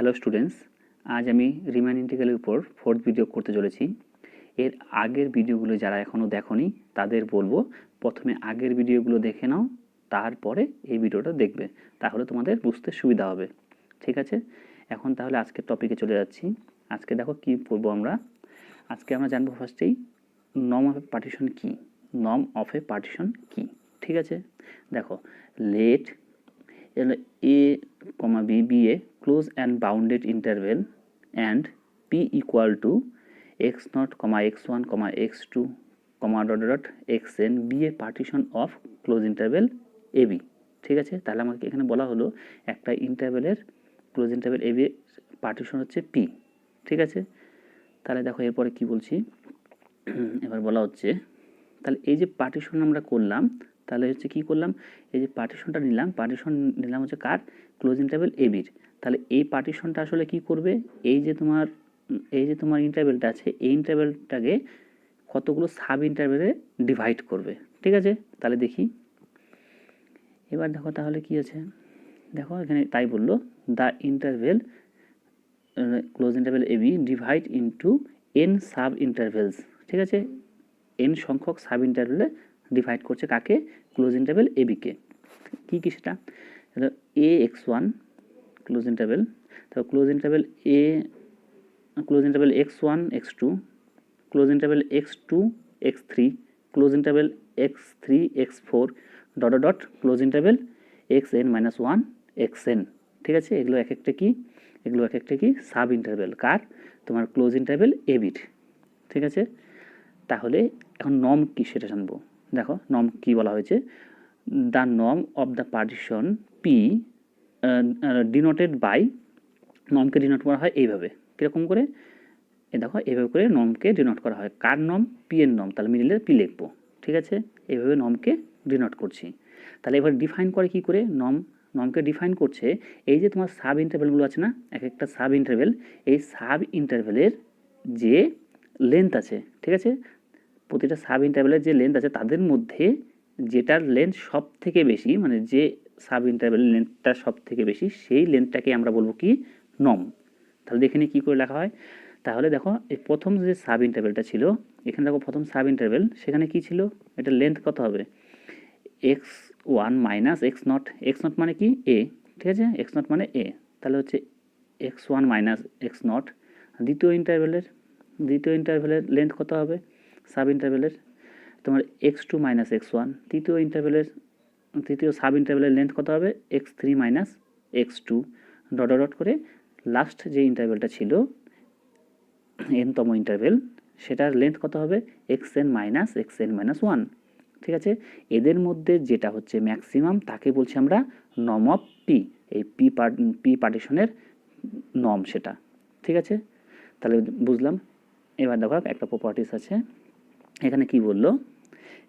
Hello students, আজ আমি রিমান ইন্টিগ্রালের উপর ফোর্থ ভিডিও করতে চলেছি। এর আগের ভিডিওগুলো যারা এখনও দেখোনি তাদের বলবো প্রথমে আগের ভিডিওগুলো দেখে নাও, তারপরে এই ভিডিওটা দেখবে, তাহলে তোমাদের বুঝতে সুবিধা হবে। ঠিক আছে, এখন তাহলে আজকের টপিকে চলে যাচ্ছি। আজকে দেখো কি পড়বো আমরা। আজকে আমরা জানবো ফার্স্টেই নর্ম অফ এ পার্টিশন কী। নর্ম অফ এ পার্টিশন কী, ঠিক আছে। দেখো, let a, b be a close and bounded interval and p equal to x naught, x1, x2, xn be a partition of close interval ab। ঠিক আছে, তাহলে আমাকে এখানে বলা হলো একটা ইন্টারভ্যালের ক্লোজ ইন্টারভ্যাল ab এর পার্টিশন হচ্ছে p। ঠিক আছে, তাহলে দেখো এরপরে কি বলছি। এবার বলা হচ্ছে তাহলে এই যে পার্টিশন আমরা করলাম, তাহলে হচ্ছে কি করলাম, এই যে পার্টিশনটা নিলাম হচ্ছে কার, ক্লোজ ইন্টারভ্যাল এ বির। তাহলে এই পার্টিশনটা আসলে কি করবে, এই যে তোমার ইন্টারভ্যালটা আছে, এই ইন্টারভ্যালটাকে কতগুলো সাব ইন্টারভ্যালে ডিভাইড করবে। ঠিক আছে, তাহলে দেখি। এবার দেখো তাহলে কি আছে, দেখো এখানে তাই বললো the interval close interval a b divide into n sub intervals. ঠিক আছে, এন সংখ্যক সাব ইন্টারভ্যালে ডিভাইড করছে কাকে, ক্লোজ ইন্টারভ্যাল এ বিকে। কী কী সেটা, a x one close interval, তো close interval x one x two, close interval x two x three, close interval x three x four dot close interval x n minus one x n. ঠিক আছে, এগুলো এক একটা কি sub interval কার, তোমার close interval এ bit. ঠিক আছে, তাহলে এখন নর্ম কী সেটা জানবো। দেখো নর্ম কী বলা হয়েছে, the norm of the partition P denoted by, নর্মকে ডিনোট করা হয় এইভাবে, কীরকম করে, দেখো এইভাবে করে নর্মকে ডিনোট করা হয়। কার নর্ম, পি এর নর্ম, তাহলে মিডিলে পি লিখবো। ঠিক আছে, এইভাবে নর্মকে ডিনোট করছি। তাহলে এবার ডিফাইন করে কি করে, নর্মকে ডিফাইন করছে এই যে তোমার সাব ইন্টারভ্যালগুলো আছে না, এক একটা সাব ইন্টারভ্যাল, এই সাব ইন্টারভ্যালের যে লেন্থ আছে, ঠিক আছে, প্রতিটা সাব ইন্টারভ্যালের যে লেন্থ আছে তাদের মধ্যে যেটার লেন্থ সব থেকে বেশি, মানে যে সাব ইন্টারভ্যালের লেন্থটা সব থেকে বেশি, সেই লেন্থটাকে আমরা বলবো কি, নর্ম। তাহলে দেখে নিই কী করে লেখা হয়। তাহলে দেখো এই প্রথম যে সাব ইন্টারভ্যালটা ছিল, এখানে দেখো প্রথম সাব ইন্টারভ্যাল, সেখানে কি ছিল, এটা লেন্থ কত হবে, x one minus x not মানে কি এ। ঠিক আছে, এক্স নট মানে এ, তাহলে হচ্ছে x one minus x naught. দ্বিতীয় ইন্টারভ্যালের লেন্থ কত হবে, সাব ইন্টারভ্যালের তোমার x two minus x one. তৃতীয় সাব ইন্টারভ্যালের লেন্থ কত হবে, x three minus x two dot করে লাস্ট যে ইন্টারভ্যালটা ছিল এনতম ইন্টারভ্যাল, সেটার লেন্থ কত হবে, এক্স এন মাইনাস ওয়ান। ঠিক আছে, এদের মধ্যে যেটা হচ্ছে ম্যাক্সিমাম তাকে বলছি আমরা নর্ম অফ পি, এই পি পার্টিশনের নর্ম সেটা। ঠিক আছে, তাহলে বুঝলাম। এবার দেখো একটা প্রপার্টিস আছে, এখানে কি বললো,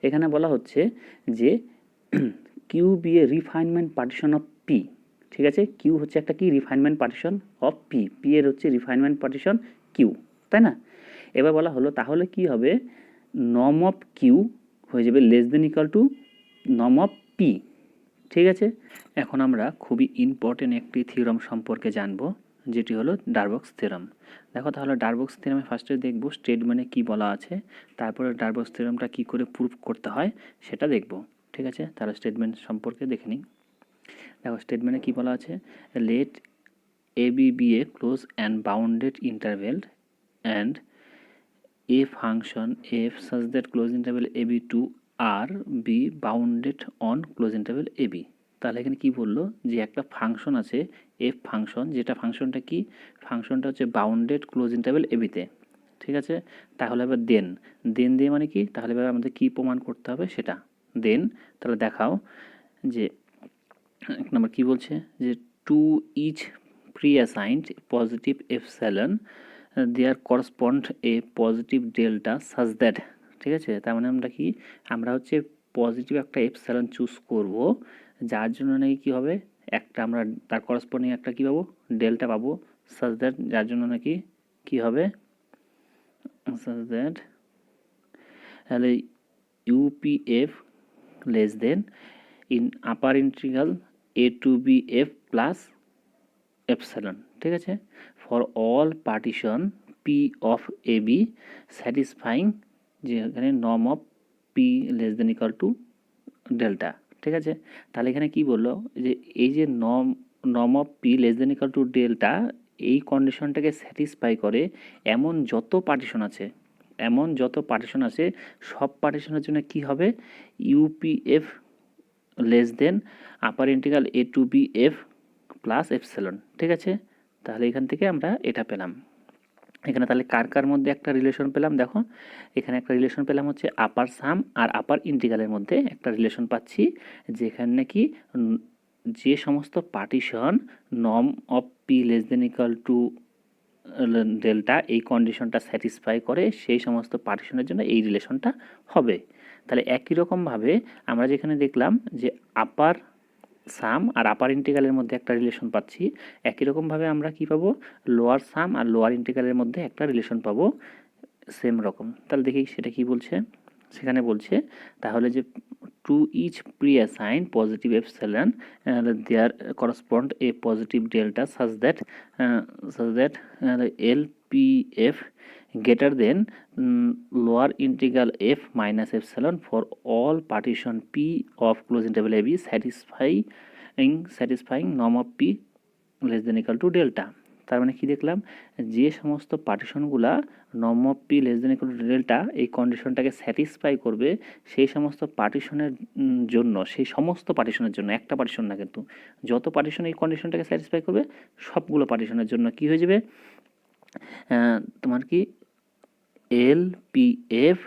এখানে বলা হচ্ছে যে q be a refinement partition of p. ঠিক আছে, কিউ হচ্ছে একটা কি, refinement partition of p, p এর হচ্ছে রিফাইনমেন্ট পার্টিশন কিউ, তাই না। এবার বলা হলো তাহলে কি হবে, নর্ম অফ কিউ হয়ে যাবে less than equal two norm of p. ঠিক আছে, এখন আমরা খুবই ইম্পর্টেন্ট একটি থিওরাম সম্পর্কে জানবো, যেটি হলো ডারবক্স থিওরাম। দেখো তাহলে ডারবক্স থিওরামে ফার্স্টে দেখব স্টেটমেন্টে কি বলা আছে, তারপরে ডারবক্স থিওরামটা কি করে প্রুভ করতে হয় সেটা দেখব। ঠিক আছে, তাহলে স্টেটমেন্ট সম্পর্কে দেখে নিই। দেখো স্টেটমেন্টে কি বলা আছে, let a b be a close and bounded interval and a function f such that close interval ab to r be bounded on close interval ab। তাহলে এখানে কি বললো যে একটা ফাংশন আছে এফ ফাংশন, যেটা ফাংশনটা কি, ফাংশনটা হচ্ছে বাউন্ডেড ক্লোজ ইন্টারভেল এবিতে। ঠিক আছে, তাহলে এবার দেন দিয়ে মানে কি, তাহলে এবার আমাদের কি প্রমাণ করতে হবে সেটা দেন। তাহলে দেখাও যে এক নম্বর কি বলছে, যে to each pre assigned positive epsilon there correspond a positive delta such that. ঠিক আছে, তার মানে আমরা কি, আমরা হচ্ছে পজিটিভ একটা এপসাইলন চুজ করব, যার জন্য নাকি কী হবে, একটা আমরা তার করসপন্ডিং একটা কী পাবো, ডেল্টা পাবো, সাজ দ্যাট, যার জন্য নাকি কী হবে, সাজ দ্যাট তাহলে UPF less than in upper integral A to B F plus epsilon. ঠিক আছে, for all partition p of a b satisfying, যে এখানে norm of P less than equal to delta. ঠিক আছে, তাহলে এখানে কি বললো যে এই যে norm of P less than equal to delta, এই কন্ডিশনটাকে স্যাটিসফাই করে এমন যত পার্টিশন আছে, সব পার্টিশনের জন্য কি হবে, UPF less than upper integral A to B F plus epsilon. ঠিক আছে, তাহলে এখান থেকে আমরা এটা পেলাম। এখানে তাহলে কার কার মধ্যে একটা রিলেশন পেলাম, দেখো এখানে একটা রিলেশন পেলাম হচ্ছে আপার সাম আর আপার ইন্টিগ্রালের মধ্যে একটা রিলেশন পাচ্ছি, যেখানে নাকি যে সমস্ত partition norm of P less than equal to delta এই কন্ডিশনটা স্যাটিসফাই করে, সেই সমস্ত পার্টিশনের জন্য এই রিলেশনটা হবে। তাহলে একই রকমভাবে আমরা যেখানে দেখলাম যে আপার সাম আর আপার ইন্টিগ্রালের মধ্যে একটা রিলেশন পাচ্ছি, একই রকমভাবে আমরা কি পাবো, লোয়ার সাম আর লোয়ার ইন্টিগ্রালের মধ্যে একটা রিলেশন পাবো সেম রকম। তাহলে দেখি সেটা কি বলছে, সেখানে বলছে তাহলে যে to each pre assign positive epsilon there correspond a positive delta such that l P f greater than lower integral f minus epsilon for all partition p of closed interval ab satisfying norm of p less than equal to delta। তার মানে কি দেখলাম, যে সমস্ত পার্টিশনগুলা norm of P less than equal to delta এই কন্ডিশনটাকে satisfy করবে, সেই সমস্ত পার্টিশনের জন্য, একটা পার্টিশন না কিন্তু যত পার্টিশন এই কন্ডিশনটাকে স্যাটিসফাই করবে সবগুলো পার্টিশনের জন্য কি হয়ে যাবে, তোমার কি L P F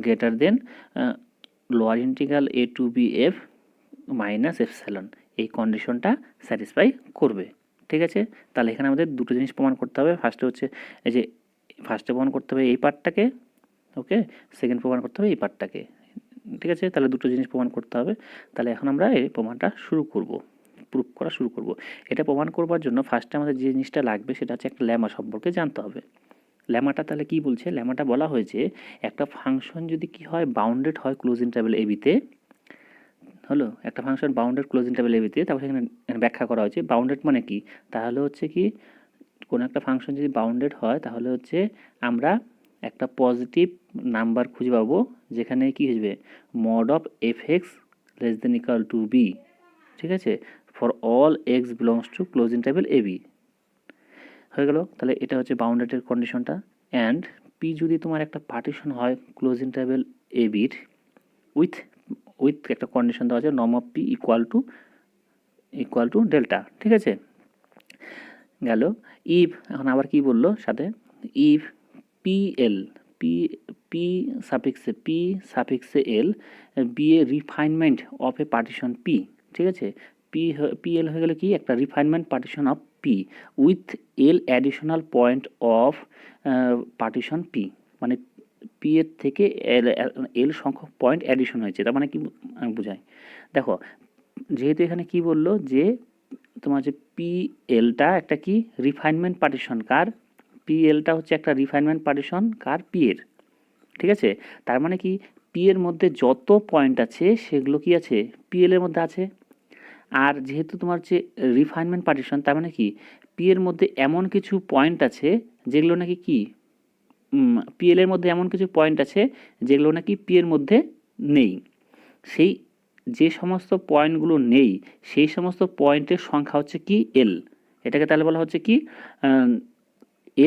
greater than lower integral A to B F minus epsilon, এই কন্ডিশনটা স্যাটিসফাই করবে। ঠিক আছে, তাহলে এখানে আমাদের দুটো জিনিস প্রমাণ করতে হবে। ফার্স্টে প্রমাণ করতে হবে এই পার্টটাকে, ওকে, সেকেন্ড প্রমাণ করতে হবে এই পার্টটাকে। ঠিক আছে, তাহলে দুটো জিনিস প্রমাণ করতে হবে। তাহলে এখন আমরা এই প্রমাণটা প্রুফ করা শুরু করব। এটা প্রমাণ করবার জন্য ফার্স্টে আমাদের যে জিনিসটা লাগবে সেটা হচ্ছে একটা লেমা সম্পর্কে জানতে হবে। লেমাটা তাহলে কি বলছে, লেমাটা বলা হয়েছে একটা ফাংশন যদি কি হয়, বাউন্ডেড হয় ক্লোজ ইন্টারভ্যাল এবিতে, হলো একটা ফাংশন বাউন্ডেড ক্লোজ ইন্টারভ্যাল এবিতে, তারপর সেখানে ব্যাখ্যা করা হয়েছে বাউন্ডেড মানে কি, তাহলে হচ্ছে কি কোনো একটা ফাংশন যদি বাউন্ডেড হয় তাহলে হচ্ছে আমরা একটা পজিটিভ নাম্বার খুঁজে পাবো, যেখানে কি আসবে mod of f x less than equal to b. ঠিক আছে, for all x belongs to close interval a b হয়ে গেল। তাহলে এটা হচ্ছে বাউন্ডেডের কন্ডিশনটা। অ্যান্ড পি যদি তোমার একটা পার্টিশন হয় ক্লোজ ইন্টারভ্যাল এ বির উইথ একটা কন্ডিশন দেওয়া আছে norm of P equal to delta. ঠিক আছে, গেল। ইফ এখন আবার কি বললো সাথে, ইফ পি এল পি সাফিক্সে L be a refinement of a partition P. ঠিক আছে, পি এল হয়ে গেলে কি একটা refinement partition of P with L additional point of partition P, মানে পি এর থেকে এল সংখ্যক পয়েন্ট অ্যাডিশন হয়েছে। তার মানে কি বোঝায়, দেখো যেহেতু এখানে কি বললো যে তোমার যে পি এলটা একটা কি রিফাইনমেন্ট পার্টিশন, কার, পি এলটা হচ্ছে একটা রিফাইনমেন্ট পার্টিশন কার, পি এর। ঠিক আছে, তার মানে কি পি এর মধ্যে যত পয়েন্ট আছে সেগুলো কি আছে, পি এল এর মধ্যে আছে। আর যেহেতু তোমার যে রিফাইনমেন্ট পার্টিশন, তার মানে কি পি এর মধ্যে এমন কিছু পয়েন্ট আছে যেগুলো নাকি কি পি এল এর মধ্যে এমন কিছু পয়েন্ট আছে যেগুলো নাকি পি এর মধ্যে নেই। সেই যে সমস্ত পয়েন্টগুলো নেই সেই সমস্ত পয়েন্টের সংখ্যা হচ্ছে কি এল, এটাকে তাহলে বলা হচ্ছে কি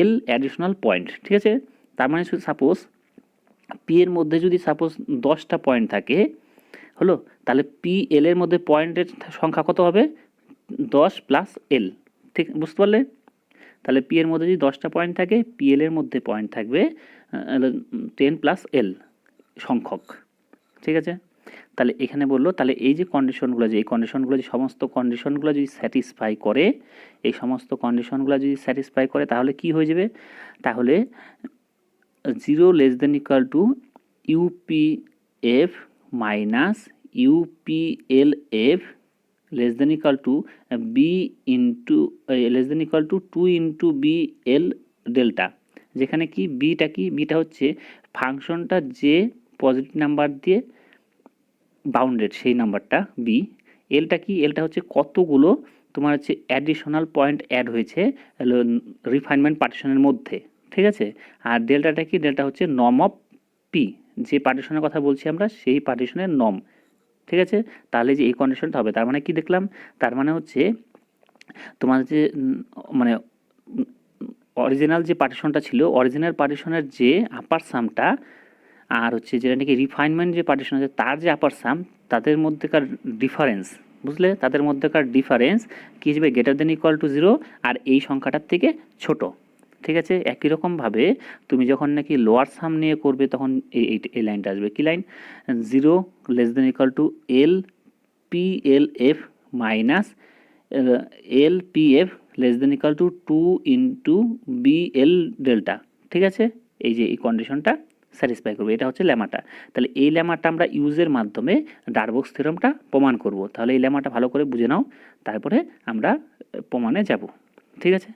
এল অ্যাডিশনাল পয়েন্ট। ঠিক আছে, তার মানে সাপোজ পি এর মধ্যে যদি সাপোজ 10টা পয়েন্ট থাকে, হলো, তাহলে পি এল এর মধ্যে পয়েন্টের সংখ্যা কত হবে, 10 প্লাস এল। ঠিক বুঝতে পারলে, তাহলে পি এর মধ্যে যদি 10টা পয়েন্ট থাকে, পি এল এর মধ্যে পয়েন্ট থাকবে 10 প্লাস এল সংখ্যক। ঠিক আছে, তাহলে এখানে বললো তাহলে এই যে কন্ডিশনগুলো, যে এই কন্ডিশনগুলো যে সমস্ত কন্ডিশনগুলো যদি স্যাটিসফাই করে, এই সমস্ত কন্ডিশনগুলো যদি স্যাটিসফাই করে তাহলে কি হয়ে যাবে, তাহলে 0 less than equal to UPF minus UPLF less than equal to B into less than equal to 2 into B L delta, যেখানে কি বিটা হচ্ছে ফাংশনটা যে পজিটিভ নাম্বার দিয়ে বাউন্ডেড সেই নাম্বারটা বি, এলটা কি, এলটা হচ্ছে কতগুলো তোমার হচ্ছে অ্যাডিশনাল পয়েন্ট অ্যাড হয়েছে রিফাইনমেন্ট পার্টিশনের মধ্যে, ঠিক আছে। আর ডেল্টাটা কি, ডেল্টা হচ্ছে নর্ম অফ পি, যে পার্টিশনের কথা বলছি আমরা সেই পার্টিশনের নর্ম, ঠিক আছে। তাহলে যে এই কন্ডিশনটা হবে, তার মানে কি দেখলাম, তার মানে হচ্ছে তোমার যে মানে অরিজিনাল যে পার্টিশনটা ছিল, অরিজিনাল পার্টিশনের যে আপার সামটা আর হচ্ছে যেটা নাকি রিফাইনমেন্ট যে পার্টিশন আছে তার যে আপার সাম, তাদের মধ্যেকার ডিফারেন্স, বুঝলে, তাদের মধ্যেকার ডিফারেন্স কী হিসেবে গ্রেটার দেন ইকুয়াল টু 0 আর এই সংখ্যাটার থেকে ছোট, ঠিক আছে। একই রকমভাবে তুমি যখন নাকি লোয়ার সাম নিয়ে করবে তখন এই লাইনটা আসবে, কি line, 0 less than equal to L P L F minus L P F less than equal to 2 into B L delta, ঠিক আছে। এই যে এই কন্ডিশনটা স্যাটিসফাই করবে, এটা হচ্ছে ল্যামাটা। তাহলে এই ল্যামাটা আমরা ইউজের মাধ্যমে ডারবক্স থিওরেমটা প্রমাণ করব। তাহলে এই ল্যামাটা ভালো করে বুঝে নাও, তারপরে আমরা প্রমাণে যাব, ঠিক আছে।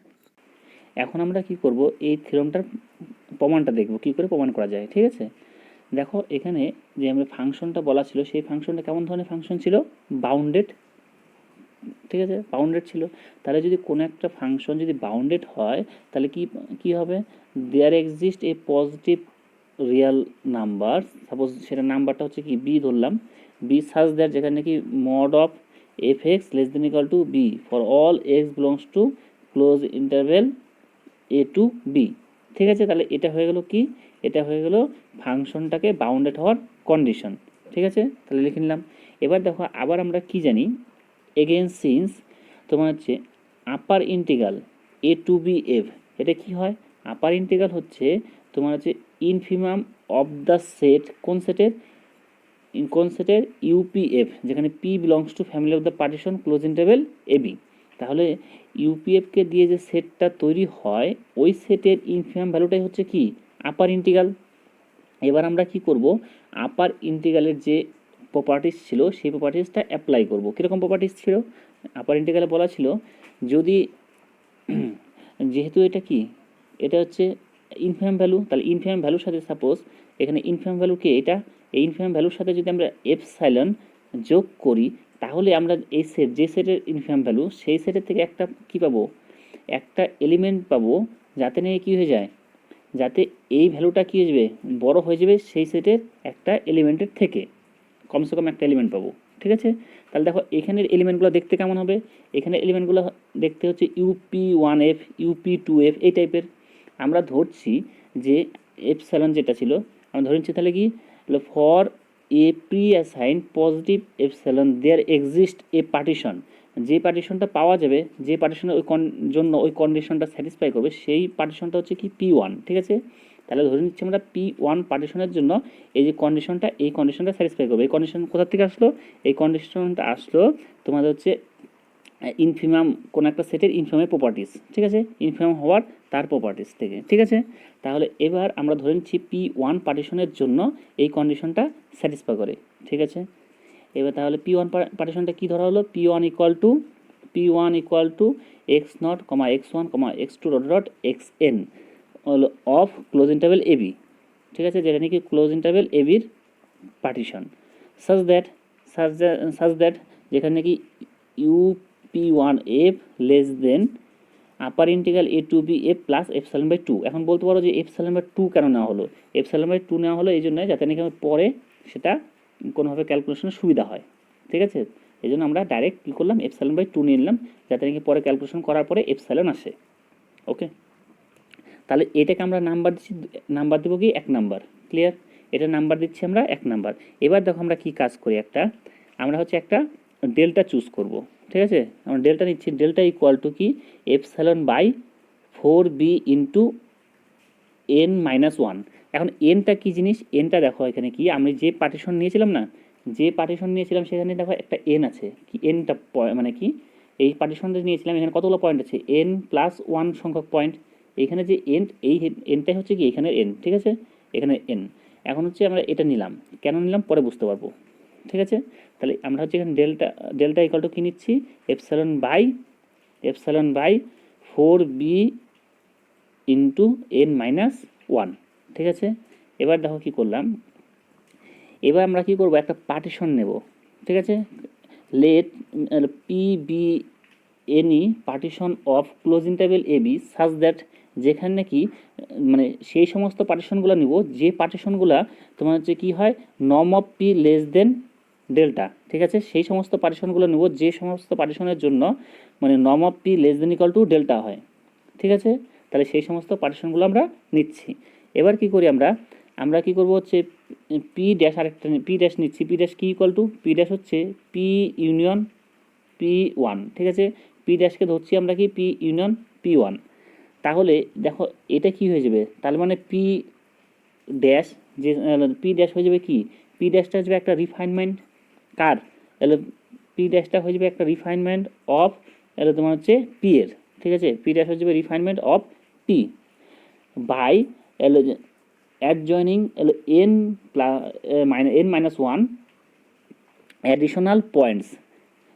এখন আমরা কি করব, এই থিওরেমটার প্রমাণটা দেখব কী করে প্রমাণ করা যায়, ঠিক আছে। দেখো এখানে যে আমরা ফাংশনটা বলা ছিল, সেই ফাংশনটা কেমন ধরনের ফাংশন ছিল, বাউন্ডেড, ঠিক আছে, বাউন্ডেড ছিল। তাহলে যদি কোনো একটা ফাংশন যদি বাউন্ডেড হয় তাহলে কি হবে, there exist a positive real number, suppose সেটা নাম্বারটা হচ্ছে কি বি ধরলাম, বি সাজ দ্যাট যেখানে কি mod of f x less than equal to b for all x belongs to close interval a to b, ঠিক আছে। তাহলে এটা হয়ে গেল কি, এটা হয়ে গেল ফাংশনটাকে বাউন্ডেড হওয়ার কন্ডিশন, ঠিক আছে। তাহলে লিখে নিলাম। এবার দেখো আবার আমরা কি জানি, এগেন সিন্স তোমার হচ্ছে upper integral A to B F, এটা কি হয়, আপার ইন্টিগ্রাল হচ্ছে তোমার হচ্ছে ইনফিমাম অফ দ্য সেট, কোন সেটের ইউপিএফ, যেখানে p belongs to family of the partition close interval A b. তাহলে ইউপিএফকে দিয়ে যে সেটটা তৈরি হয় ওই সেটের ইনফিমাম ভ্যালুটাই হচ্ছে কি আপার ইন্টিগ্রাল। এবার আমরা কি করব, আপার ইন্টিগ্রালের যে প্রপার্টিস ছিল সেই প্রপার্টিসটা অ্যাপ্লাই করব। কীরকম প্রপার্টিস ছিল, আপার ইন্টিগ্রালে বলা ছিল যদি যেহেতু এটা কি, এটা হচ্ছে ইনফিমাম ভ্যালু, তাহলে ইনফিমাম ভ্যালুর সাথে সাপোজ এখানে ইনফিমাম ভ্যালু কি এটা, এই ইনফিমাম ভ্যালুর সাথে যদি আমরা এপসাইলন যোগ করি তাহলে আমরা এই সেট, যে সেটের ইনফিমাম ভ্যালু সেই সেটের থেকে একটা কি পাবো, একটা এলিমেন্ট পাবো, যাতে নিয়ে কি হয়ে যায়, যাতে এই ভ্যালুটা কী হয়ে যাবে, বড় হয়ে যাবে সেই সেটের একটা এলিমেন্টের থেকে, কমসে কম একটা এলিমেন্ট পাবো, ঠিক আছে। তাহলে দেখো এখানের এলিমেন্টগুলো দেখতে কেমন হবে, এখানের এলিমেন্টগুলো দেখতে হচ্ছে UP one f, UP two f, এই টাইপের। আমরা ধরছি যে এপসাইলন যেটা ছিল, আমরা ধরে নিচ্ছি তাহলে কি, for a pre assign positive epsilon there exist a partition, যে পার্টিশনটা পাওয়া যাবে, যে পার্টিশনের ওই জন্য ওই কন্ডিশনটা স্যাটিসফাই করবে সেই পার্টিশনটা হচ্ছে কি পি ওয়ান, ঠিক আছে। তাহলে ধরে নিচ্ছি আমরা পি ওয়ান পার্টিশনের জন্য এই যে কন্ডিশনটা, এই কন্ডিশনটা স্যাটিসফাই করবে। এই কন্ডিশন কোথা থেকে আসলো, এই কন্ডিশনটা আসলো তোমাদের হচ্ছে ইনফিমাম কোন একটা সেটের ইনফিমাম প্রপার্টিস, ঠিক আছে, ইনফিমাম হওয়ার তার প্রপার্টিস থেকে, ঠিক আছে। তাহলে এবার আমরা ধরে নিচ্ছি পি ওয়ান পার্টিশনের জন্য এই কন্ডিশনটা স্যাটিসফাই করে, ঠিক আছে। এবার তাহলে পি ওয়ান পার্টিশনটা কী ধরা হলো, P one equal to X naught comma X one comma X two dot x N হলো of close interval A B, ঠিক আছে, যেটা নাকি ক্লোজ ইন্টারভেল এ বির পার্টিশন সাজ দ্যাট যেখানে নাকি u p one f less than upper integral A to B F plus epsilon by two. এখন বলতে পারো যে এপসাইলন বাই টু কেন নেওয়া হলো, এপসাইলন বাই টু নেওয়া হলো এই জন্য যাতে নাকি পরে সেটা কোনোভাবে ক্যালকুলেশনের সুবিধা হয়, ঠিক আছে। এই জন্য আমরা ডাইরেক্ট কী করলাম, এপসাইলন বাই টু নিয়ে নিলাম যাতে নাকি পরে ক্যালকুলেশন করার পরে এপসাইলন আসে, ওকে। তাহলে এটাকে আমরা নাম্বার দিচ্ছি, নাম্বার দেবো কি 1 নাম্বার, ক্লিয়ার, এটা নাম্বার দিচ্ছি আমরা 1 নাম্বার। এবার দেখো আমরা কি কাজ করি, আমরা হচ্ছে একটা ডেল্টা চুজ করব, ঠিক আছে। আমরা ডেল্টা নিচ্ছি, ডেল্টা ইকুয়াল টু কি epsilon by 4b into n minus one. এখন এনটা কী জিনিস, এনটা দেখো এখানে কি, আমি যে পার্টিশন নিয়েছিলাম না, যে পার্টিশন নিয়েছিলাম সেখানে দেখো একটা এন আছে, কি এনটা মানে কি, এই পার্টিশনটা নিয়েছিলাম এখানে কতগুলো পয়েন্ট আছে, এন প্লাস ওয়ান সংখ্যক পয়েন্ট, এইখানে যে এন, এই এনটাই হচ্ছে কি এখানে এন, ঠিক আছে, এখানে এন। এখন হচ্ছে আমরা এটা নিলাম, কেন নিলাম পরে বুঝতে পারবো, ঠিক আছে। তাহলে আমরা হচ্ছে এখানে ডেল্টা ইকুয়াল টু কী নিচ্ছি, epsilon by 4b into n minus one, ঠিক আছে। এবার দেখো কী করলাম, এবার আমরা কী করবো, একটা পার্টিশন নেব, ঠিক আছে, let p be any partition of close interval A b such that, যেখানে নাকি মানে সেই সমস্ত পার্টিশনগুলো নিব যে পার্টিশনগুলো তোমার হচ্ছে কী হয় নম of P less then delta, ঠিক আছে, সেই সমস্ত পার্টিশনগুলো নেব যে সমস্ত পার্টিশনের জন্য মানে নম of P less than equal to delta হয়, ঠিক আছে। তাহলে সেই সমস্ত পার্টিশনগুলো আমরা নিচ্ছি। এবার কি করি আমরা, আমরা কি করব হচ্ছে পি ড্যাশ আরেকটা পি ড্যাশ নিচ্ছি, পি ড্যাশ কি ইকুয়াল টু পি ড্যাশ হচ্ছে পি ইউনিয়ন পি ওয়ান, ঠিক আছে, পি ড্যাশকে ধরছি আমরা কি পি ইউনিয়ন পি ওয়ান। তাহলে দেখো এটা কি হয়ে যাবে, তার মানে পি ড্যাশ যে পি ড্যাশ হয়ে যাবে কি, পি ড্যাশটা হয়ে যাবে একটা রিফাইনমেন্ট কার, তাহলে পি ড্যাশটা হয়ে যাবে একটা রিফাইনমেন্ট অফ, তাহলে তোমার হচ্ছে পি এর, ঠিক আছে, পি ড্যাশ হয়ে যাবে রিফাইনমেন্ট অফ পি বাই এলো অ্যাডজয়নিং এলো n n minus one additional points,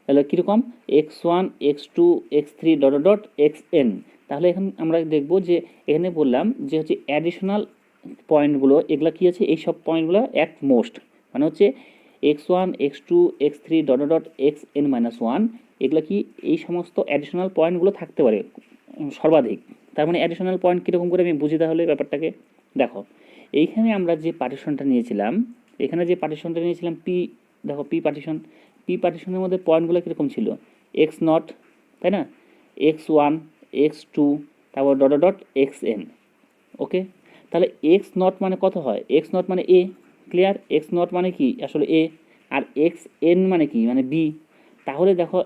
তাহলে কীরকম x one x two x three dot dot x n. তাহলে এখন আমরা দেখব যে এখানে বললাম যে হচ্ছে অ্যাডিশনাল পয়েন্টগুলো এগুলো কী আছে, এই সব পয়েন্টগুলো অ্যাট মোস্ট মানে হচ্ছে x one x two x three dot dot x n minus one, এগুলো কি এই সমস্ত অ্যাডিশনাল পয়েন্টগুলো থাকতে পারে সর্বাধিক। তার মানে অ্যাডিশনাল পয়েন্ট কীরকম করে আমি বুঝি তাহলে ব্যাপারটাকে দেখো, এইখানে আমরা যে পার্টিশনটা নিয়েছিলাম, এখানে যে পার্টিশনটা নিয়েছিলাম পি, দেখো পি পার্টিশন, পি পার্টিশনের মধ্যে পয়েন্টগুলো কীরকম ছিল এক্স নট, তাই না, এক্স ওয়ান এক্স টু তারপর ডট ডট এক্স এন, ওকে। তাহলে এক্স নট মানে কত হয়, এক্স নট মানে এ, ক্লিয়ার, এক্স নট মানে কি আসলে এ, আর এক্স এন মানে কি মানে বি। তাহলে দেখো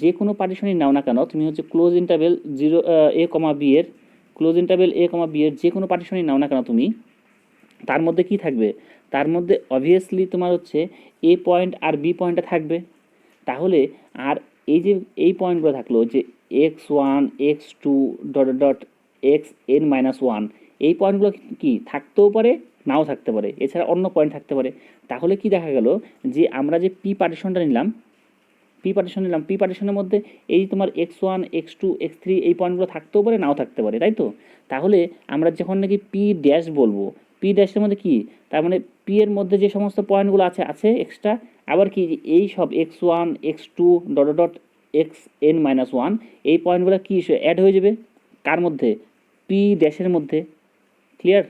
যে কোনো পার্টিশনই নাও না কেন তুমি হচ্ছে ক্লোজ ইন্টারভেল জিরো এ কমা বি এর, ক্লোজ ইন্টারভেল এ কমা বি এর যে কোনো পার্টিশনই নাও না কেন তুমি, তার মধ্যে কি থাকবে, তার মধ্যে অবভিয়াসলি তোমার হচ্ছে এ পয়েন্ট আর বি পয়েন্টটা থাকবে। তাহলে আর এই যে এই পয়েন্টগুলো থাকলো যে x one x two dot dot x n minus one, এই পয়েন্টগুলো কি থাকতেও পারে নাও থাকতে পারে, এছাড়া অন্য পয়েন্ট থাকতে পারে। তাহলে কি দেখা গেল যে আমরা যে পি পার্টিশনটা নিলাম, পি পার্টিশনের মধ্যে এই তোমার x one x two x three এই পয়েন্টগুলো থাকতেও পারে নাও থাকতে পারে, তাই তো। তাহলে আমরা যখন নাকি পি ড্যাশ বলবো, পি ড্যাশের মধ্যে কি, তার মানে পি এর মধ্যে যে সমস্ত পয়েন্টগুলো আছে আছে এক্সট্রা, আবার কি এই সব x one x two dot dot x n minus one এই পয়েন্টগুলো কি অ্যাড হয়ে যাবে কার মধ্যে, পি ড্যাশের মধ্যে, ক্লিয়ার।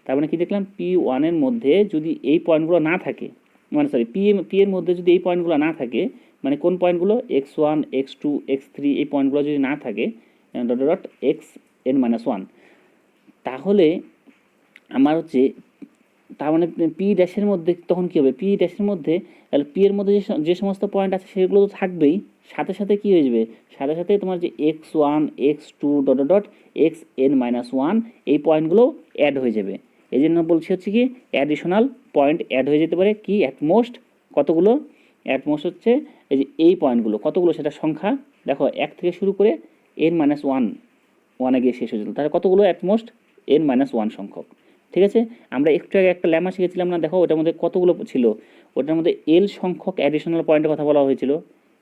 তার মানে কি দেখলাম পি ওয়ানের মধ্যে যদি এই পয়েন্টগুলো না থাকে, মানে সরি পি এর মধ্যে যদি এই পয়েন্টগুলো না থাকে, মানে কোন পয়েন্টগুলো x one x two x three এই পয়েন্টগুলো যদি না থাকে dot dot x n minus one, তাহলে আমার হচ্ছে তার মানে পি ড্যাশের মধ্যে তখন কী হবে, পি ড্যাশের মধ্যে তাহলে পি এর মধ্যে যে সমস্ত পয়েন্ট আছে সেগুলো তো থাকবেই, সাথে সাথে কী হয়ে যাবে, সাথে সাথে তোমার যে x one x two dot dot x n minus one এই পয়েন্টগুলো অ্যাড হয়ে যাবে। এই জন্য বলছি হচ্ছে কি অ্যাডিশনাল পয়েন্ট অ্যাড হয়ে যেতে পারে কি অ্যাটমোস্ট কতগুলো, অ্যাটমোস্ট হচ্ছে এই যে এই পয়েন্টগুলো কতগুলো সেটা সংখ্যা দেখো এক থেকে শুরু করে এন মাইনাস ওয়ানে গিয়ে শেষ হয়ে যেত, তাহলে কতগুলো অ্যাটমোস্ট এন মাইনাস ওয়ান সংখ্যক, ঠিক আছে। আমরা একটু আগে একটা ল্যামা শিখেছিলাম না, দেখো ওটার মধ্যে কতগুলো ছিল, ওটার মধ্যে এল সংখ্যক অ্যাডিশনাল পয়েন্টের কথা বলা হয়েছিল,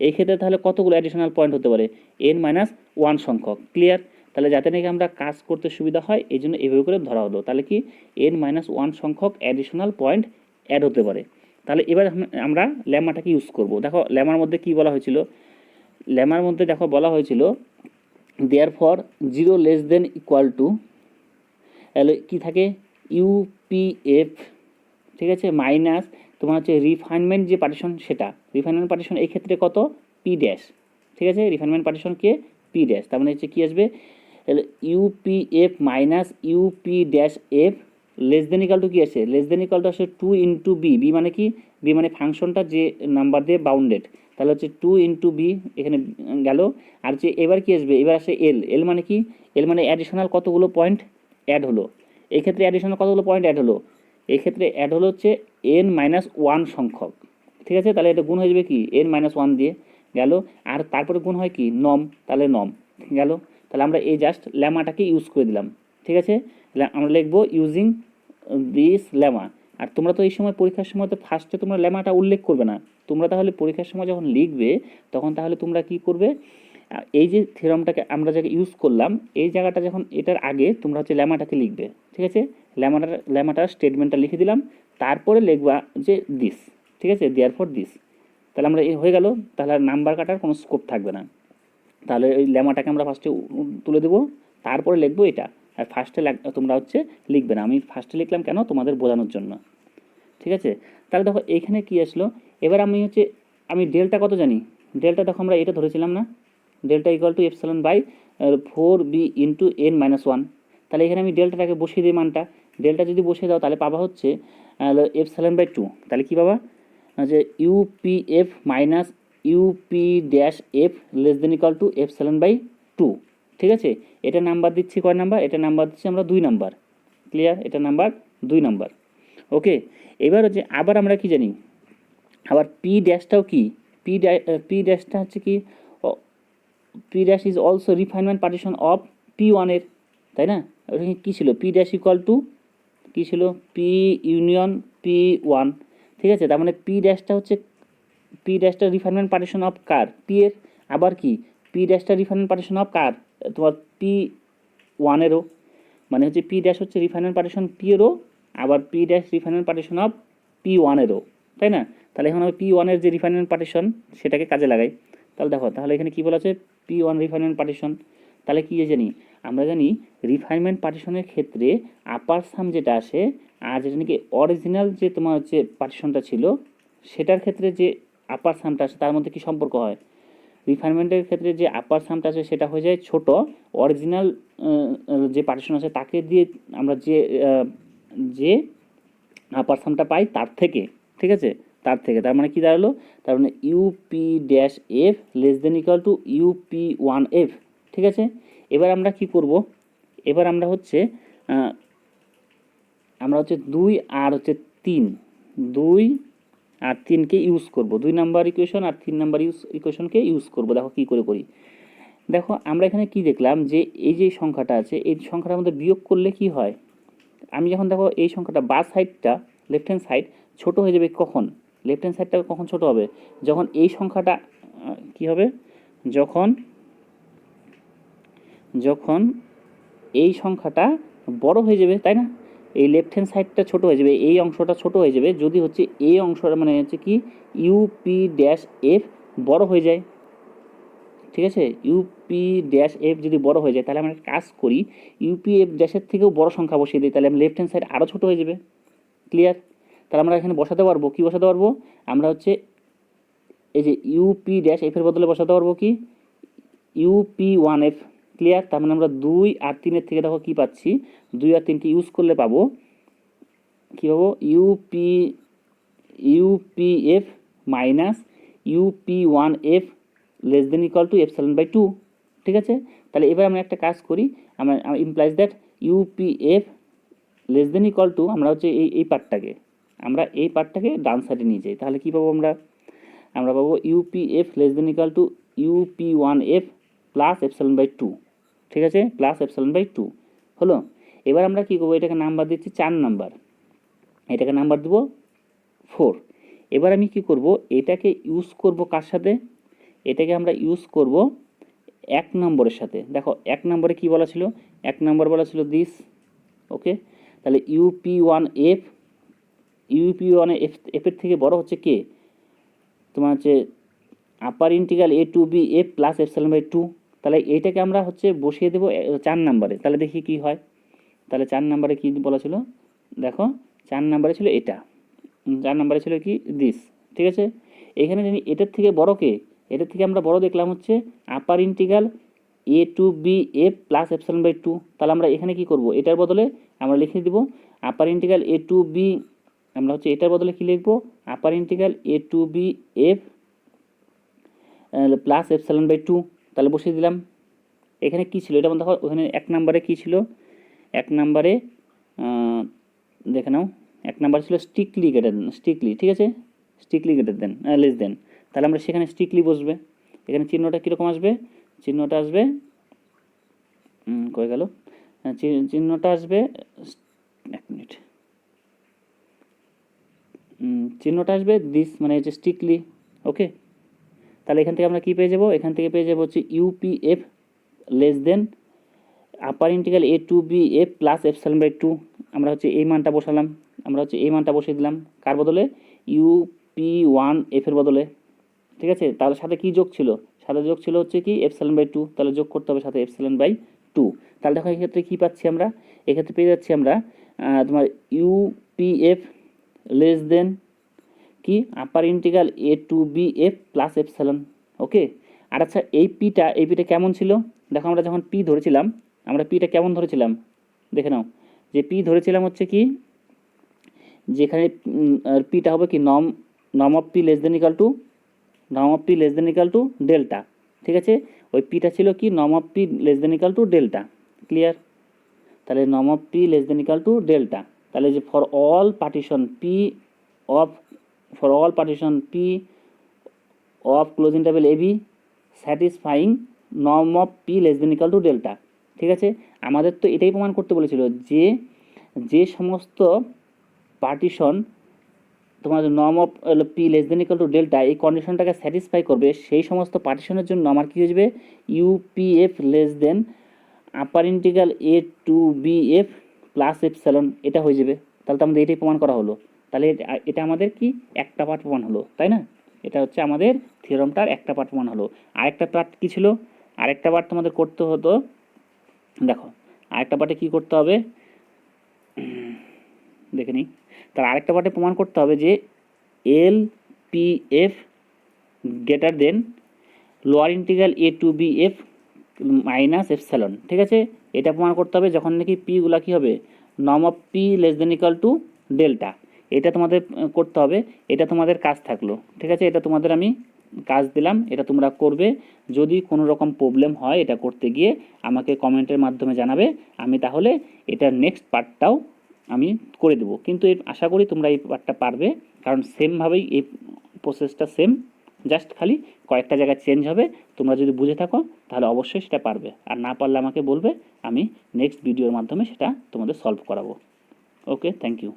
এই ক্ষেত্রে তাহলে কতগুলো অ্যাডিশনাল পয়েন্ট হতে পারে এন মাইনাস ওয়ান সংখ্যক, ক্লিয়ার। তাহলে যাতে নাকি আমরা কাজ করতে সুবিধা হয় এই জন্য এভাবে করে ধরা হলো, তাহলে কি এন মাইনাস ওয়ান সংখ্যক অ্যাডিশনাল পয়েন্ট অ্যাড হতে পারে। তাহলে এবার আমরা ল্যামাটাকে ইউজ করব, দেখো ল্যামার মধ্যে কি বলা হয়েছিল, ল্যামার মধ্যে দেখো বলা হয়েছিল there for zero less than equal to কি থাকে ইউপিএফ, ঠিক আছে, মাইনাস তোমার হচ্ছে রিফাইনমেন্ট যে পার্টিশন সেটা, রিফাইনমেন্ট পার্টিশন এই ক্ষেত্রে কত পি ড্যাশ, ঠিক আছে, রিফাইনমেন্ট পার্টিশনকে পি ড্যাশ, তার মানে হচ্ছে কী আসবে UPF minus UP dash F less than equal to কী আসে, লেস দেন ইকাল টু আসে টু ইন্টু বি, বি মানে কি, বি মানে ফাংশনটা যে নাম্বার দিয়ে বাউন্ডেড, তাহলে হচ্ছে টু ইন্টু বি এখানে গেল। আর যে এবার কি আসবে, এবার আসে এল, এল মানে কি, এল মানে অ্যাডিশনাল কতগুলো পয়েন্ট অ্যাড হলো, এই ক্ষেত্রে অ্যাডিশনাল কতগুলো পয়েন্ট অ্যাড হলো, এই ক্ষেত্রে অ্যাড হলো হচ্ছে এন মাইনাস ওয়ান সংখ্যক, ঠিক আছে, তাহলে এটা গুণ হয়ে যাবে কি এন মাইনাস ওয়ান দিয়ে গেল, আর তারপরে গুণ হয় কি নম, তাহলে নম গেল। তাহলে আমরা এই জাস্ট ল্যামাটাকে ইউজ করে দিলাম, ঠিক আছে, আমরা লিখবো ইউজিং দিস ল্যামা। আর তোমরা তো এই সময় পরীক্ষার সময় তো ফার্স্টে তোমরা ল্যামাটা উল্লেখ করবে না, তোমরা তাহলে পরীক্ষার সময় যখন লিখবে তখন তাহলে তোমরা কি করবে, এই যে থিওরামটাকে আমরা যাকে ইউজ করলাম এই জায়গাটা যখন এটার আগে তোমরা হচ্ছে ল্যামাটাকে লিখবে, ঠিক আছে, ল্যামাটার স্টেটমেন্টটা লিখে দিলাম, তারপরে লিখবা যে দিস, ঠিক আছে, দেয়ার ফর দিস, তাহলে আমরা এই হয়ে গেল, তাহলে আর নাম্বার কাটার কোনো স্কোপ থাকবে না। তাহলে ওই লেমাটাকে আমরা ফার্স্টে তুলে দেবো, তারপরে লিখবো এটা। আর ফার্স্টে তোমরা হচ্ছে লিখবে না, আমি ফার্স্টে লিখলাম কেন, তোমাদের বোঝানোর জন্য। ঠিক আছে, তাহলে দেখো এইখানে কি আসলো, এবার আমি ডেল্টা কত জানি, ডেল্টা দেখো আমরা এটা ধরেছিলাম না, delta equal to epsilon by 4b into n-1। তাহলে এখানে আমি ডেল্টাটাকে বসিয়ে দিই মানটা, ডেল্টা যদি বসিয়ে দাও তাহলে পাবা হচ্ছে এপসাইলন বাই 2। তাহলে কী পাবা যে UPF minus UP dash F less than equal to epsilon by 2। ঠিক আছে, এটা নাম্বার দিচ্ছি কয় নাম্বার, এটা নাম্বার দিচ্ছি আমরা 2 নাম্বার। ক্লিয়ার, এটা নাম্বার 2 নাম্বার। ওকে, এবার হচ্ছে আবার আমরা কি জানি, আবার পি ড্যাশটাও কি, পি ড্যাশটা হচ্ছে কি, P dash is also refinement partition of P ওয়ানের, তাই না? ওখানে কী ছিল, পি ড্যাশ ইকুয়াল টু কী ছিল, পি ইউনিয়ন পি ওয়ান। ঠিক আছে, তার মানে পি ড্যাশটা হচ্ছে, পি ড্যাশটা রিফাইনমেন্ট পার্টিশন অফ কার, পি এর, আবার কি পি ড্যাশটা রিফাইনমেন্ট পার্টিশন অফ কার, তোমার পি ওয়ানেরও। মানে হচ্ছে পি ড্যাশ হচ্ছে রিফাইনমেন্ট পার্টিশন পি এরও, আবার P dash refinement partition of P ওয়ানেরও, তাই না? তাহলে এখন আমি পি ওয়ানের যে রিফাইনমেন্ট পার্টিশন সেটাকে কাজে লাগাই। তাহলে দেখো, তাহলে এখানে কী বলা আছে, পি ওয়ান রিফাইনমেন্ট পার্টিশন। তাহলে কী জানি, আমরা জানি রিফাইনমেন্ট পার্টিশনের ক্ষেত্রে আপার সাম যেটা আসে, আর যেটা নাকি অরিজিনাল যে তোমার হচ্ছে পার্টিশনটা ছিল সেটার ক্ষেত্রে যে আপার সামটা আসে তার মধ্যে কী সম্পর্ক হয়, রিফাইনমেন্টের ক্ষেত্রে যে আপার সামটা আছে সেটা হয়ে যায় ছোট, অরিজিনাল যে পার্টিশন আছে তাকে দিয়ে আমরা যে আপার সামটা পাই তার থেকে। ঠিক আছে, তার থেকে, তার মানে কি দাঁড়ালো, তার মানে UP dash F less than equal to UP one F. ঠিক আছে, এবার আমরা কি করব, এবার আমরা হচ্ছে 2 আর হচ্ছে 3, 2 আর 3কে ইউজ করব, 2 নাম্বার ইকুয়েশন আর 3 নাম্বার ইকুয়েশনকে ইউজ করব। দেখো কী করে করি, দেখো আমরা এখানে কি দেখলাম যে এই যে সংখ্যাটা আছে এই সংখ্যাটার মধ্যে বিয়োগ করলে কি হয়, আমি যখন দেখো এই সংখ্যাটা বা সাইডটা লেফট হ্যান্ড সাইড ছোট হয়ে যাবে, কখন লেফট হ্যান্ড সাইডটা কখন ছোট হবে, যখন এই সংখ্যাটা কি হবে, যখন যখন এই সংখ্যাটা বড় হয়ে যাবে, তাই না? এই লেফট হ্যান্ড সাইডটা ছোট হয়ে যাবে, এই অংশটা ছোট হয়ে যাবে যদি হচ্ছে এই অংশটা মানে হচ্ছে কি ইউপি ড্যাশ এফ বড় হয়ে যায়। ঠিক আছে, ইউপি ড্যাশ এফ যদি বড় হয়ে যায় তাহলে আমরা কাজ করি, ইউপি এফ ড্যাশের থেকেও বড় সংখ্যা বসিয়ে দিই, তাহলে লেফট হ্যান্ড সাইড আরও ছোটো হয়ে যাবে। ক্লিয়ার, তাহলে আমরা এখানে বসাতে পারবো, কি বসাতে পারবো, আমরা হচ্ছে এই যে ইউপি ড্যাশ এফের বদলে বসাতে পারবো কি ইউপি ওয়ান এফ। ক্লিয়ার, তার মানে আমরা 2 আর 3-এর থেকে দেখো কী পাচ্ছি, 2 আর 3কে ইউজ করলে পাবো কী পাবো, UP f minus UP one f less than equal to epsilon by 2। ঠিক আছে, তাহলে এবার আমরা একটা কাজ করি, আমরা implies that UPF less than equal two, আমরা হচ্ছে এই পার্টটাকে ডান সাইডে নিয়ে যাই, তাহলে কী পাবো আমরা পাবো UPF less than equal to UP one f plus epsilon by 2। ঠিক আছে, প্লাস এপসাইলন বাই 2 হলো। এবার আমরা কী করবো, এটাকে নাম্বার দিচ্ছি 4 নাম্বার, এটাকে নাম্বার দেবো 4। এবার আমি কি করব, এটাকে ইউজ করব কার সাথে, এটাকে আমরা ইউজ করব 1 নম্বরের সাথে। দেখো 1 নম্বরে কি বলা ছিল, 1 নম্বর বলা ছিল দিস। ওকে, তাহলে ইউপি ওয়ান এফ এফের থেকে বড় হচ্ছে কে, তোমার হচ্ছে upper integral A to B F plus epsilon by 2। তাহলে এইটাকে আমরা হচ্ছে বসিয়ে দেবো 4 নম্বরে, তাহলে দেখি কি হয়। তাহলে 4 নম্বরে কি বলা ছিল, দেখো 4 নম্বরে ছিল এটা, 4 নম্বরে ছিল কি দিস। ঠিক আছে, এখানে জানি এটার থেকে বড় কে, এটার থেকে আমরা বড় দেখলাম হচ্ছে upper integral A to B F plus epsilon by 2। তাহলে আমরা এখানে কি করব, এটার বদলে আমরা লিখে দিব upper integral A to B, আমরা হচ্ছে এটার বদলে কি লিখবো, upper integral A to B F plus epsilon by 2। তাহলে বসিয়ে দিলাম। এখানে কি ছিল, এটা দেখো ওখানে 1 নম্বরে কি ছিল, 1 নম্বরে দেখে নাও, 1 নাম্বার ছিল স্ট্রিক্টলি গ্রেটার দেন, স্ট্রিক্টলি, ঠিক আছে, strictly greater than less than, তাহলে আমরা সেখানে স্ট্রিক্টলি বসবে। এখানে চিহ্নটা কীরকম আসবে, চিহ্নটা আসবে কয়ে গেল, চিহ্নটা আসবে 1 মিনিট, চিহ্নটা আসবে দিস মানে হচ্ছে স্ট্রিক্টলি। ওকে, তাহলে এখান থেকে আমরা কী পেয়ে যাবো, এখান থেকে পেয়ে যাবো হচ্ছে UPF less than upper integral A to B F plus epsilon by 2। আমরা হচ্ছে এই মানটা বসালাম, আমরা হচ্ছে এই মানটা বসিয়ে দিলাম কার বদলে, ইউপি ওয়ান এফের বদলে। ঠিক আছে, তাহলে সাথে কি যোগ ছিল, সাথে যোগ ছিল হচ্ছে কি এপসাইলন বাই টু, তাহলে যোগ করতে হবে সাথে এপসাইলন বাই টু। তাহলে দেখো এক্ষেত্রে কী পাচ্ছি আমরা, এক্ষেত্রে পেয়ে যাচ্ছি আমরা তোমার ইউপিএফ লেস দেন কি upper integral A to B F plus epsilon. Okay. আর আচ্ছা এই পিটা কেমন ছিল, দেখো আমরা যখন পি ধরেছিলাম, আমরা পিটা কেমন ধরেছিলাম দেখে নাও, যে পি ধরেছিলাম হচ্ছে কি যেখানে পিটা হবে কি নম of P less than equal to delta. ঠিক আছে, ওই পিটা ছিল কি নম of P less than equal to delta. Clear? তাহলে নম of P less than equal to delta, তাহলে যে for all partition p of close interval AB satisfying norm of P less than equal to delta. ঠিক আছে, আমাদের তো এটাই প্রমাণ করতে বলেছিল যে সমস্ত পার্টিশন তোমার norm of P less than equal to delta এই কন্ডিশনটাকে স্যাটিসফাই করবে, সেই সমস্ত পার্টিশনের জন্য আমার কী হয়ে যাবে UPF less than upper integral A to B F plus epsilon, এটা হয়ে যাবে। তাহলে তো আমাদের এটাই প্রমাণ করা হলো। তাহলে এটা আমাদের কি একটা পার্ট প্রমাণ হলো, তাই না? এটা হচ্ছে আমাদের থিওরামটার একটা পার্ট প্রমাণ হলো। আরেকটা পার্ট কী ছিল, আরেকটা পার্ট তোমাদের করতে হতো, দেখো আরেকটা পার্টে কী করতে হবে দেখে নিই। তার আরেকটা পার্টে প্রমাণ করতে হবে যে L P F greater than lower integral A to B F minus epsilon. ঠিক আছে, এটা প্রমাণ করতে হবে যখন নাকি পিগুলা কী হবে norm of P less than equal to delta. এটা তোমাদের করতে হবে, এটা তোমাদের কাজ থাকলো। ঠিক আছে, এটা তোমাদের আমি কাজ দিলাম, এটা তোমরা করবে। যদি কোনো রকম প্রবলেম হয় এটা করতে গিয়ে আমাকে কমেন্টের মাধ্যমে জানাবে, আমি তাহলে এটার নেক্সট পার্টটাও আমি করে দেবো। কিন্তু আশা করি তোমরা এই পার্টটা পারবে, কারণ সেমভাবেই এই প্রসেসটা সেম, জাস্ট খালি কয়েকটা জায়গায় চেঞ্জ হবে। তোমরা যদি বুঝে থাকো তাহলে অবশ্যই সেটা পারবে, আর না পারলে আমাকে বলবে, আমি নেক্সট ভিডিওর মাধ্যমে সেটা তোমাদের সলভ করাবো। ওকে, থ্যাংক ইউ।